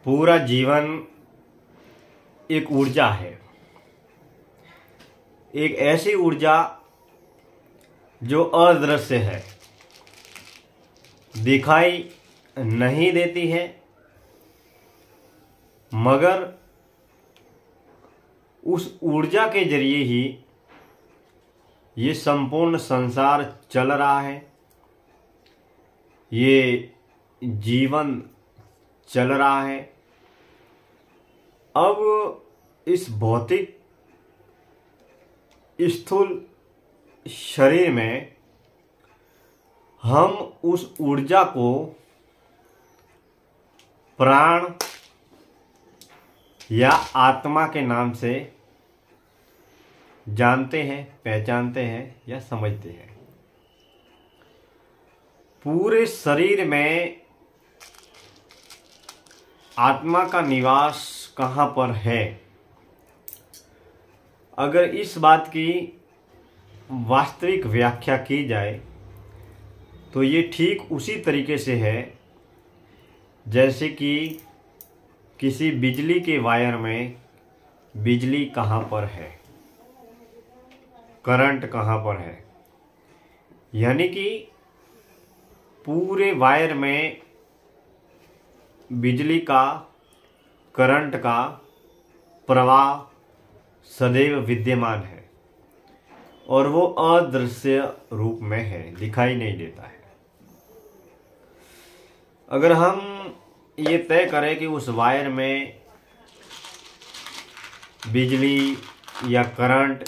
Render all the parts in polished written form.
पूरा जीवन एक ऊर्जा है, एक ऐसी ऊर्जा जो अदृश्य है, दिखाई नहीं देती है, मगर उस ऊर्जा के जरिए ही ये संपूर्ण संसार चल रहा है, ये जीवन चल रहा है। अब इस भौतिक स्थूल शरीर में हम उस ऊर्जा को प्राण या आत्मा के नाम से जानते हैं, पहचानते हैं या समझते हैं। पूरे शरीर में आत्मा का निवास कहाँ पर है, अगर इस बात की वास्तविक व्याख्या की जाए तो ये ठीक उसी तरीके से है जैसे कि किसी बिजली के वायर में बिजली कहाँ पर है, करंट कहाँ पर है। यानी कि पूरे वायर में बिजली का, करंट का प्रवाह सदैव विद्यमान है और वो अदृश्य रूप में है, दिखाई नहीं देता है। अगर हम ये तय करें कि उस वायर में बिजली या करंट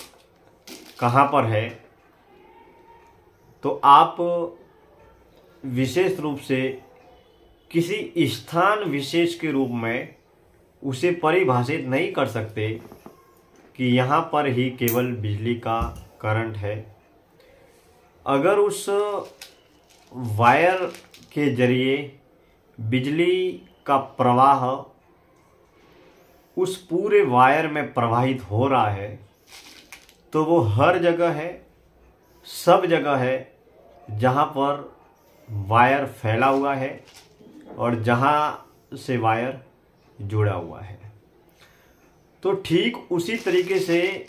कहाँ पर है, तो आप विशेष रूप से किसी स्थान विशेष के रूप में उसे परिभाषित नहीं कर सकते कि यहाँ पर ही केवल बिजली का करंट है। अगर उस वायर के जरिए बिजली का प्रवाह उस पूरे वायर में प्रवाहित हो रहा है तो वो हर जगह है, सब जगह है जहाँ पर वायर फैला हुआ है और जहाँ से वायर जुड़ा हुआ है। तो ठीक उसी तरीके से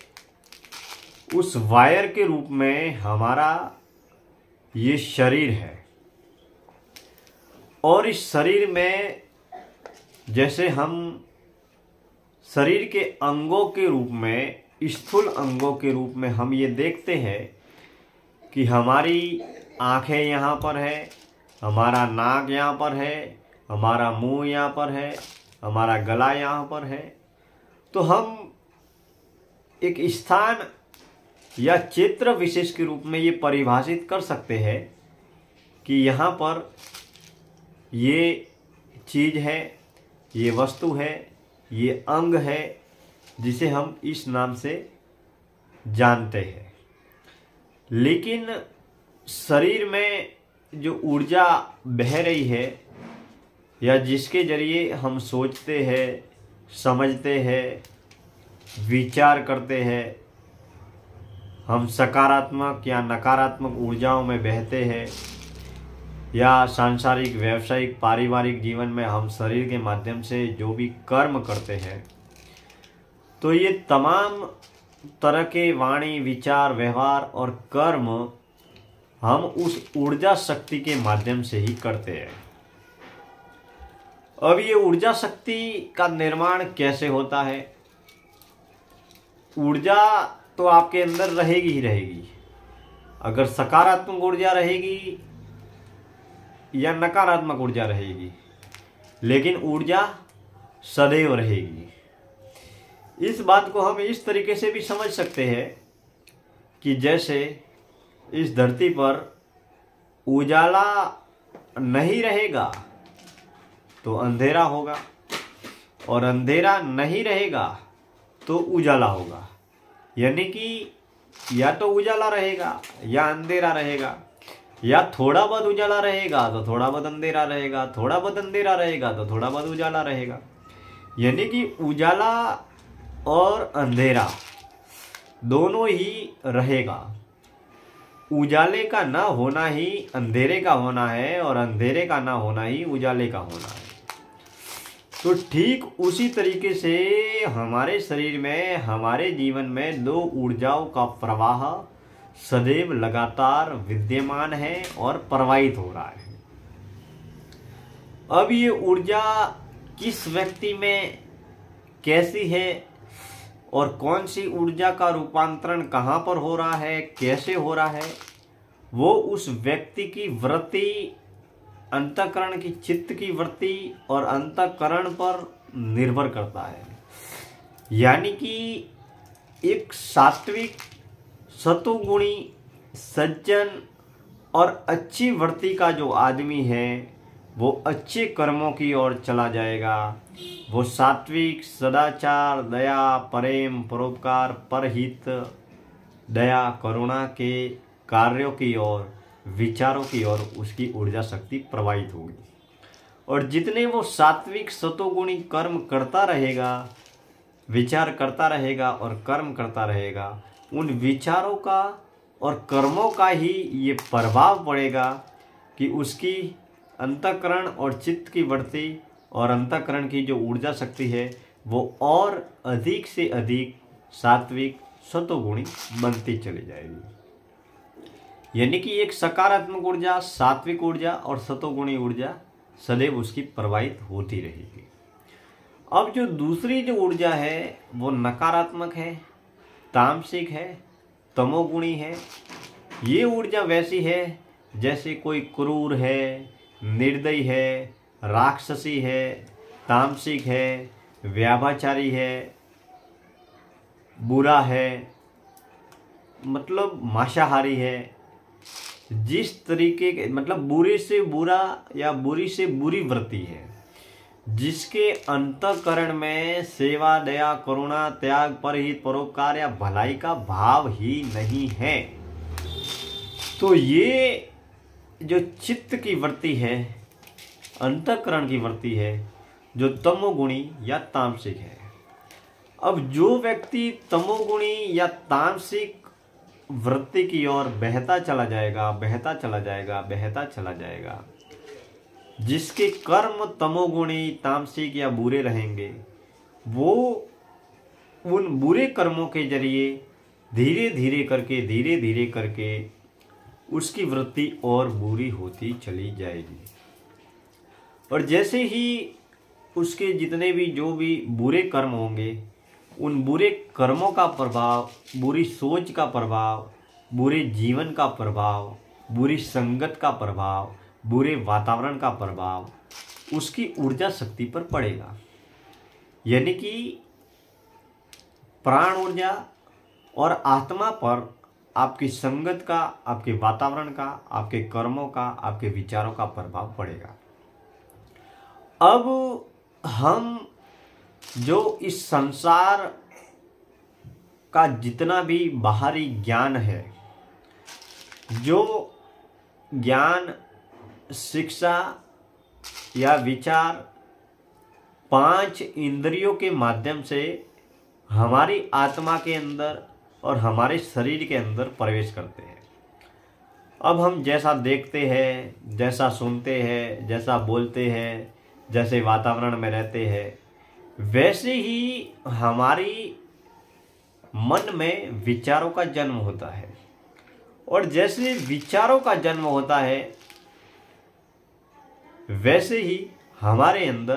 उस वायर के रूप में हमारा ये शरीर है और इस शरीर में जैसे हम शरीर के अंगों के रूप में, स्थूल अंगों के रूप में हम ये देखते हैं कि हमारी आंखें यहाँ पर है, हमारा नाक यहाँ पर है, हमारा मुंह यहाँ पर है, हमारा गला यहाँ पर है। तो हम एक स्थान या क्षेत्र विशेष के रूप में ये परिभाषित कर सकते हैं कि यहाँ पर ये चीज़ है, ये वस्तु है, ये अंग है जिसे हम इस नाम से जानते हैं। लेकिन शरीर में जो ऊर्जा बह रही है या जिसके जरिए हम सोचते हैं, समझते हैं, विचार करते हैं, हम सकारात्मक या नकारात्मक ऊर्जाओं में बहते हैं या सांसारिक, व्यावसायिक, पारिवारिक जीवन में हम शरीर के माध्यम से जो भी कर्म करते हैं, तो ये तमाम तरह के वाणी, विचार, व्यवहार और कर्म हम उस ऊर्जा शक्ति के माध्यम से ही करते हैं। अब ये ऊर्जा शक्ति का निर्माण कैसे होता है? ऊर्जा तो आपके अंदर रहेगी ही रहेगी। अगर सकारात्मक ऊर्जा रहेगी या नकारात्मक ऊर्जा रहेगी, लेकिन ऊर्जा सदैव रहेगी। इस बात को हम इस तरीके से भी समझ सकते हैं कि जैसे इस धरती पर उजाला नहीं रहेगा तो अंधेरा होगा और अंधेरा नहीं रहेगा तो उजाला होगा। यानी कि या तो उजाला रहेगा या अंधेरा रहेगा, या थोड़ा बहुत उजाला रहेगा तो थोड़ा बहुत अंधेरा रहेगा, थोड़ा बहुत अंधेरा रहेगा तो थोड़ा बहुत उजाला रहेगा। यानी कि उजाला और अंधेरा दोनों ही रहेगा। उजाले का ना होना ही अंधेरे का होना है और अंधेरे का ना होना ही उजाले का होना है। तो ठीक उसी तरीके से हमारे शरीर में, हमारे जीवन में दो ऊर्जाओं का प्रवाह सदैव लगातार विद्यमान है और प्रवाहित हो रहा है। अब ये ऊर्जा किस व्यक्ति में कैसी है और कौन सी ऊर्जा का रूपांतरण कहाँ पर हो रहा है, कैसे हो रहा है, वो उस व्यक्ति की वृत्ति, अंतःकरण की, चित्त की वृत्ति और अंतःकरण पर निर्भर करता है। यानी कि एक सात्विक, सतोगुणी, सज्जन और अच्छी वृत्ति का जो आदमी है वो अच्छे कर्मों की ओर चला जाएगा। वो सात्विक, सदाचार, दया, प्रेम, परोपकार, परहित, दया, करुणा के कार्यों की ओर, विचारों की ओर उसकी ऊर्जा शक्ति प्रवाहित होगी। और जितने वो सात्विक, सतोगुणी कर्म करता रहेगा, विचार करता रहेगा और कर्म करता रहेगा, उन विचारों का और कर्मों का ही ये प्रभाव पड़ेगा कि उसकी अंतःकरण और चित्त की वृत्ति और अंतःकरण की जो ऊर्जा शक्ति है वो और अधिक से अधिक सात्विक, सतोगुणी बनती चली जाएगी। यानी कि एक सकारात्मक ऊर्जा, सात्विक ऊर्जा और सतोगुणी ऊर्जा सदैव उसकी प्रवाहित होती रहेगी। अब जो दूसरी जो ऊर्जा है वो नकारात्मक है, तामसिक है, तमोगुणी है। ये ऊर्जा वैसी है जैसे कोई क्रूर है, निर्दयी है, राक्षसी है, तामसिक है, व्याभिचारी है, बुरा है, मतलब मांसाहारी है। जिस तरीके के, मतलब बुरे से बुरा या बुरी से बुरी वृत्ति है, जिसके अंतःकरण में सेवा, दया, करुणा, त्याग, परहित, परोपकार या भलाई का भाव ही नहीं है, तो ये जो चित्त की वृत्ति है, अंतःकरण की वृत्ति है, जो तमोगुणी या तामसिक है। अब जो व्यक्ति तमोगुणी या तामसिक वृत्ति की ओर बहता चला जाएगा, बहता चला जाएगा, बहता चला जाएगा, जिसके कर्म तमोगुणी, तामसिक या बुरे रहेंगे, वो उन बुरे कर्मों के जरिए धीरे धीरे करके उसकी वृत्ति और बुरी होती चली जाएगी। और जैसे ही उसके जितने भी जो भी बुरे कर्म होंगे, उन बुरे कर्मों का प्रभाव, बुरी सोच का प्रभाव, बुरे जीवन का प्रभाव, बुरी संगत का प्रभाव, बुरे वातावरण का प्रभाव उसकी ऊर्जा शक्ति पर पड़ेगा। यानी कि प्राण ऊर्जा और आत्मा पर आपकी संगत का, आपके वातावरण का, आपके कर्मों का, आपके विचारों का प्रभाव पड़ेगा। अब हम जो इस संसार का जितना भी बाहरी ज्ञान है, जो ज्ञान, शिक्षा या विचार 5 इंद्रियों के माध्यम से हमारी आत्मा के अंदर और हमारे शरीर के अंदर प्रवेश करते हैं। अब हम जैसा देखते हैं, जैसा सुनते हैं, जैसा बोलते हैं, जैसे वातावरण में रहते हैं, वैसे ही हमारी मन में विचारों का जन्म होता है। और जैसे विचारों का जन्म होता है, वैसे ही हमारे अंदर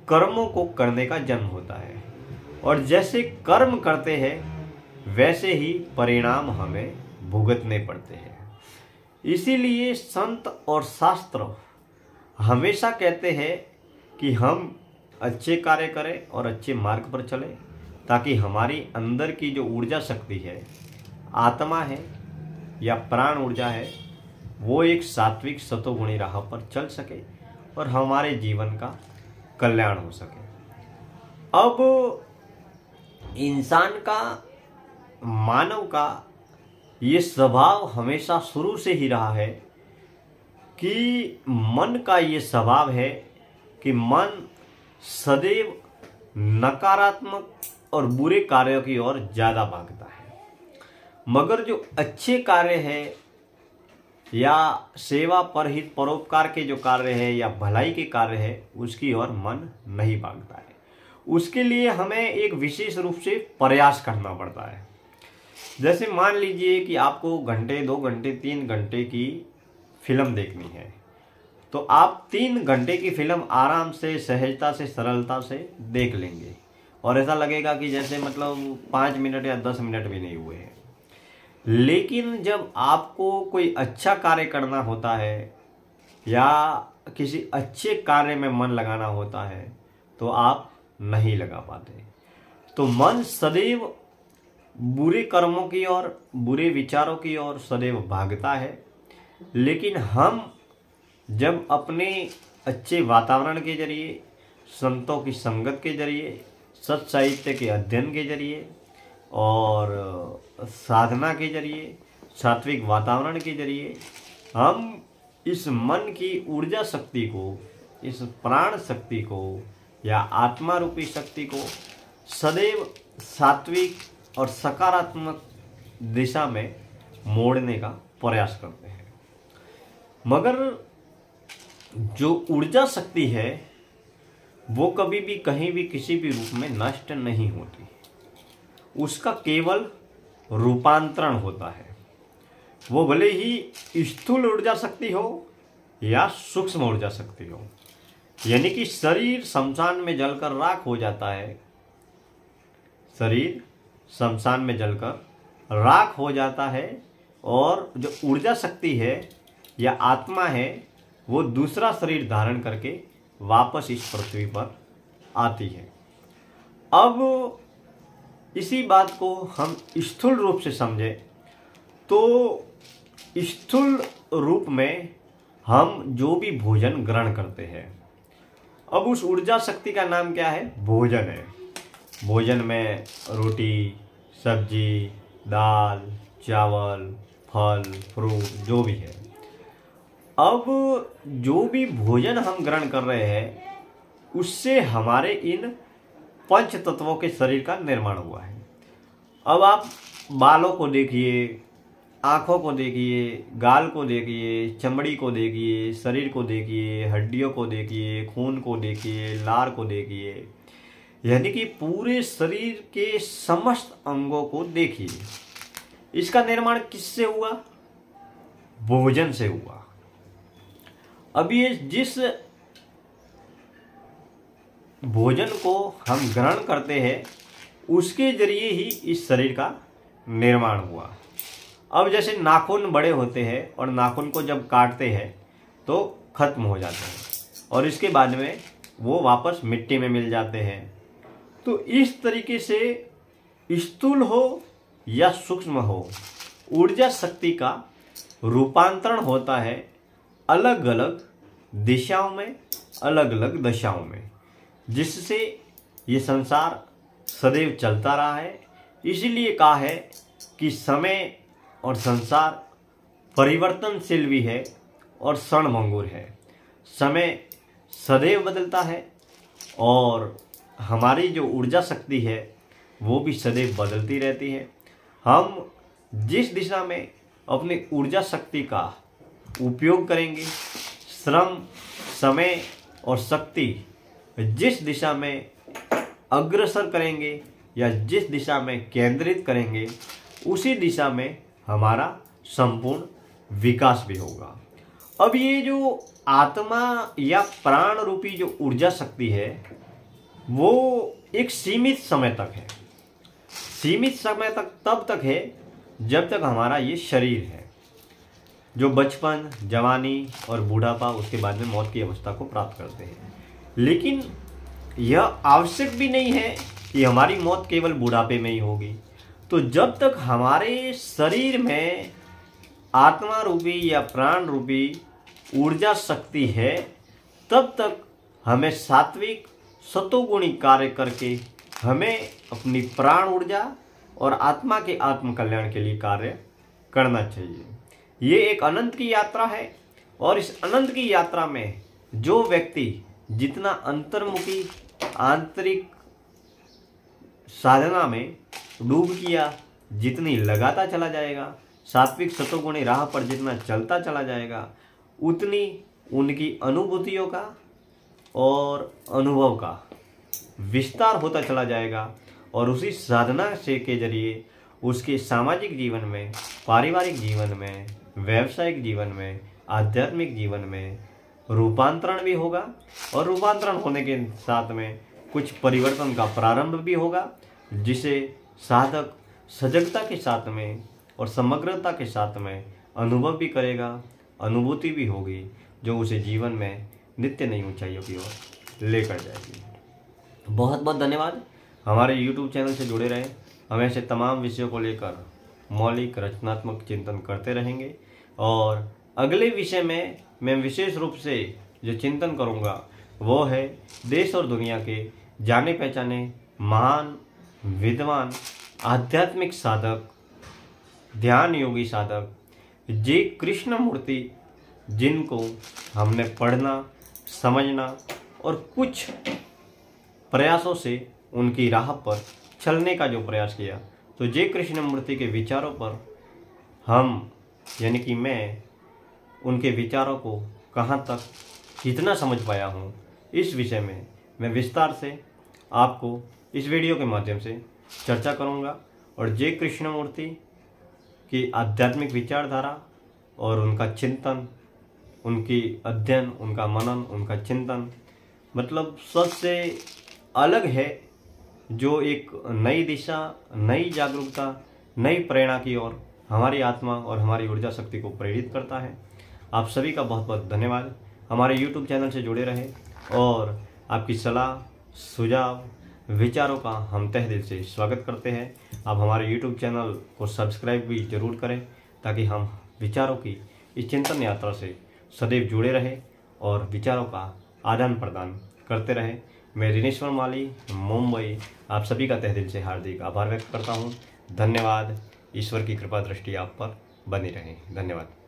कर्मों को करने का जन्म होता है। और जैसे कर्म करते हैं, वैसे ही परिणाम हमें भुगतने पड़ते हैं। इसीलिए संत और शास्त्र हमेशा कहते हैं कि हम अच्छे कार्य करें और अच्छे मार्ग पर चलें, ताकि हमारी अंदर की जो ऊर्जा शक्ति है, आत्मा है या प्राण ऊर्जा है, वो एक सात्विक, सतोगुणी राह पर चल सके और हमारे जीवन का कल्याण हो सके। अब इंसान का, मानव का ये स्वभाव हमेशा शुरू से ही रहा है कि मन का ये स्वभाव है कि मन सदैव नकारात्मक और बुरे कार्यों की ओर ज़्यादा भागता है। मगर जो अच्छे कार्य है, या सेवा परहित परोपकार के जो कार्य है या भलाई के कार्य है उसकी ओर मन नहीं भागता है। उसके लिए हमें एक विशेष रूप से प्रयास करना पड़ता है। जैसे मान लीजिए कि आपको घंटे 2 घंटे 3 घंटे की फिल्म देखनी है, तो आप 3 घंटे की फिल्म आराम से सहजता से सरलता से देख लेंगे और ऐसा लगेगा कि जैसे मतलब 5 मिनट या 10 मिनट भी नहीं हुए हैं। लेकिन जब आपको कोई अच्छा कार्य करना होता है या किसी अच्छे कार्य में मन लगाना होता है तो आप नहीं लगा पाते। तो मन सदैव बुरे कर्मों की ओर, बुरे विचारों की ओर सदैव भागता है। लेकिन हम जब अपने अच्छे वातावरण के जरिए, संतों की संगत के जरिए, सत साहित्य के अध्ययन के जरिए और साधना के जरिए, सात्विक वातावरण के जरिए हम इस मन की ऊर्जा शक्ति को, इस प्राण शक्ति को या आत्मा रूपी शक्ति को सदैव सात्विक और सकारात्मक दिशा में मोड़ने का प्रयास करते हैं। मगर जो ऊर्जा शक्ति है वो कभी भी कहीं भी किसी भी रूप में नष्ट नहीं होती, उसका केवल रूपांतरण होता है। वो भले ही स्थूल ऊर्जा शक्ति हो या सूक्ष्म ऊर्जा शक्ति हो। यानी कि शरीर शमशान में जलकर राख हो जाता है, शरीर शमशान में जलकर राख हो जाता है और जो ऊर्जा शक्ति है या आत्मा है वो दूसरा शरीर धारण करके वापस इस पृथ्वी पर आती है। अब इसी बात को हम स्थूल रूप से समझें तो स्थूल रूप में हम जो भी भोजन ग्रहण करते हैं, अब उस ऊर्जा शक्ति का नाम क्या है? भोजन है। भोजन में रोटी, सब्जी, दाल, चावल, फल, फ्रूट जो भी है। अब जो भी भोजन हम ग्रहण कर रहे हैं उससे हमारे इन पंच तत्वों के शरीर का निर्माण हुआ है। अब आप बालों को देखिए, आँखों को देखिए, गाल को देखिए, चमड़ी को देखिए, शरीर को देखिए, हड्डियों को देखिए, खून को देखिए, लार को देखिए, यानी कि पूरे शरीर के समस्त अंगों को देखिए। इसका निर्माण किससे हुआ? भोजन से हुआ। अब ये जिस भोजन को हम ग्रहण करते हैं उसके जरिए ही इस शरीर का निर्माण हुआ। अब जैसे नाखून बड़े होते हैं और नाखून को जब काटते हैं तो खत्म हो जाते हैं और इसके बाद में वो वापस मिट्टी में मिल जाते हैं। तो इस तरीके से स्थूल हो या सूक्ष्म हो, ऊर्जा शक्ति का रूपांतरण होता है अलग अलग दिशाओं में, अलग अलग दशाओं में, जिससे ये संसार सदैव चलता रहा है। इसीलिए कहा है कि समय और संसार परिवर्तनशील भी है और क्षणभंगुर है। समय सदैव बदलता है और हमारी जो ऊर्जा शक्ति है वो भी सदैव बदलती रहती है। हम जिस दिशा में अपनी ऊर्जा शक्ति का उपयोग करेंगे, श्रम, समय और शक्ति जिस दिशा में अग्रसर करेंगे या जिस दिशा में केंद्रित करेंगे उसी दिशा में हमारा संपूर्ण विकास भी होगा। अब ये जो आत्मा या प्राण रूपी जो ऊर्जा शक्ति है वो एक सीमित समय तक है। सीमित समय तक तब तक है जब तक हमारा ये शरीर है, जो बचपन, जवानी और बूढ़ापा, उसके बाद में मौत की अवस्था को प्राप्त करते हैं। लेकिन यह आवश्यक भी नहीं है कि हमारी मौत केवल बुढ़ापे में ही होगी। तो जब तक हमारे शरीर में आत्मा रूपी या प्राण रूपी ऊर्जा शक्ति है तब तक हमें सात्विक सतोगुणी कार्य करके हमें अपनी प्राण ऊर्जा और आत्मा के आत्म कल्याण के लिए कार्य करना चाहिए। ये एक अनंत की यात्रा है और इस अनंत की यात्रा में जो व्यक्ति जितना अंतर्मुखी आंतरिक साधना में डूब किया जितनी लगाता चला जाएगा, सात्विक सतोगुणी राह पर जितना चलता चला जाएगा उतनी उनकी अनुभूतियों का और अनुभव का विस्तार होता चला जाएगा और उसी साधना से के जरिए उसके सामाजिक जीवन में, पारिवारिक जीवन में, व्यावसायिक जीवन में, आध्यात्मिक जीवन में रूपांतरण भी होगा और रूपांतरण होने के साथ में कुछ परिवर्तन का प्रारंभ भी होगा, जिसे साधक सजगता के साथ में और समग्रता के साथ में अनुभव भी करेगा, अनुभूति भी होगी, जो उसे जीवन में नित्य नई ऊंचाइयों की ओर लेकर जाएगी। बहुत बहुत धन्यवाद। हमारे YouTube चैनल से जुड़े रहें। हम ऐसे तमाम विषयों को लेकर मौलिक रचनात्मक चिंतन करते रहेंगे और अगले विषय में मैं विशेष रूप से जो चिंतन करूंगा वो है देश और दुनिया के जाने पहचाने महान विद्वान आध्यात्मिक साधक, ध्यान योगी साधक जे कृष्णमूर्ति, जिनको हमने पढ़ना, समझना और कुछ प्रयासों से उनकी राह पर चलने का जो प्रयास किया, तो जे कृष्णमूर्ति के विचारों पर हम यानी कि मैं उनके विचारों को कहाँ तक कितना समझ पाया हूँ, इस विषय में मैं विस्तार से आपको इस वीडियो के माध्यम से चर्चा करूँगा। और जे कृष्णमूर्ति की आध्यात्मिक विचारधारा और उनका चिंतन, उनकी अध्ययन, उनका मनन, उनका चिंतन मतलब सबसे अलग है, जो एक नई दिशा, नई जागरूकता, नई प्रेरणा की ओर हमारी आत्मा और हमारी ऊर्जा शक्ति को प्रेरित करता है। आप सभी का बहुत बहुत धन्यवाद। हमारे YouTube चैनल से जुड़े रहें और आपकी सलाह, सुझाव, विचारों का हम तहे दिल से स्वागत करते हैं। आप हमारे YouTube चैनल को सब्सक्राइब भी जरूर करें ताकि हम विचारों की इस चिंतन यात्रा से सदैव जुड़े रहें और विचारों का आदान प्रदान करते रहें। मैं दिनेश्वर माली, मुंबई, आप सभी का तहे दिल से हार्दिक आभार व्यक्त करता हूँ। धन्यवाद। ईश्वर की कृपा दृष्टि आप पर बनी रहे। धन्यवाद।